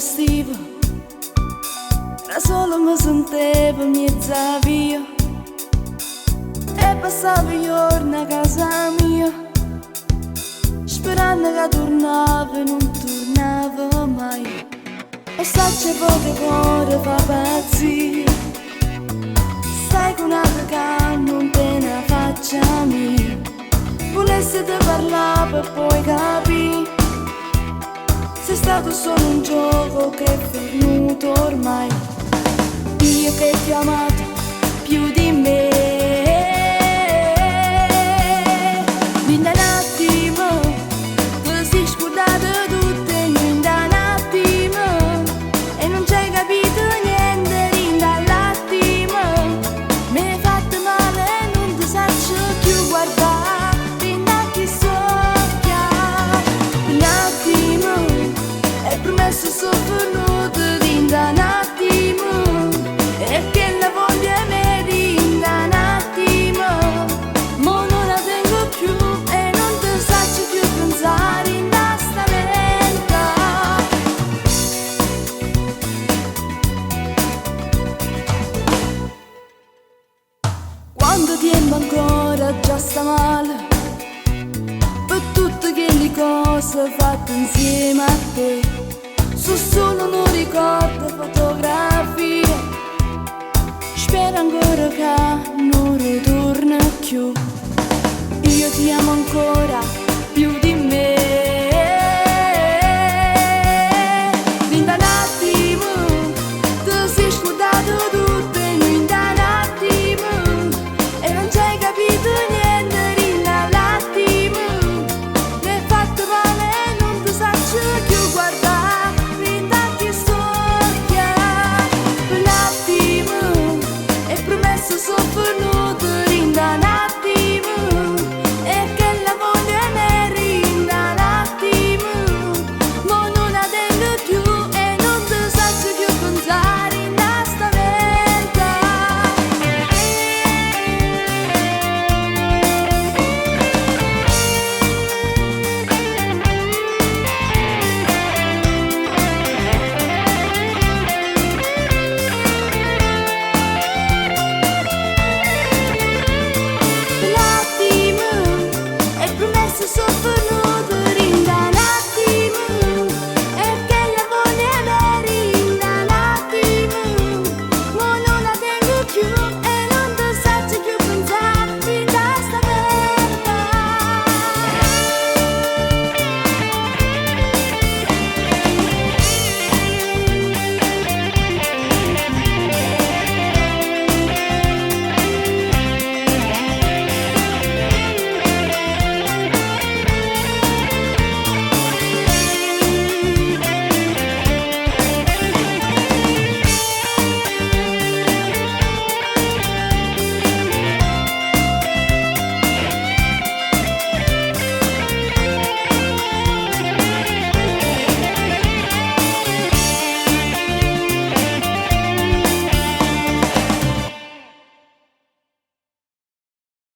estivo, da solo mi sentivo mezza via e passavo i giorni a casa mia, sperando che tornava e non tornava mai. E sai c'è poche cuore fa pazzire, stai con un'altra che non te ne faccia mia. Volessi te parlare per poi capire, sei stato solo un gioco che è venuto ormai. Io che ti ho amato più di me, in un attimo tu sei scordata tutto in un attimo e non ci hai capito niente in dall'attimo. Mi hai fatto male e non ti saccio più guardare in occhi socchiare. Un attimo e promesso sono venuto in un attimo e che la voglia me in un attimo, ma non la tengo più e non ti saccio più pensare in sta mente. Quando tempo ancora già sta male per tutte quelle cose fatte insieme a te, su solo non ricordo fotografie, spero ancora che non ritorna più. Io ti amo ancora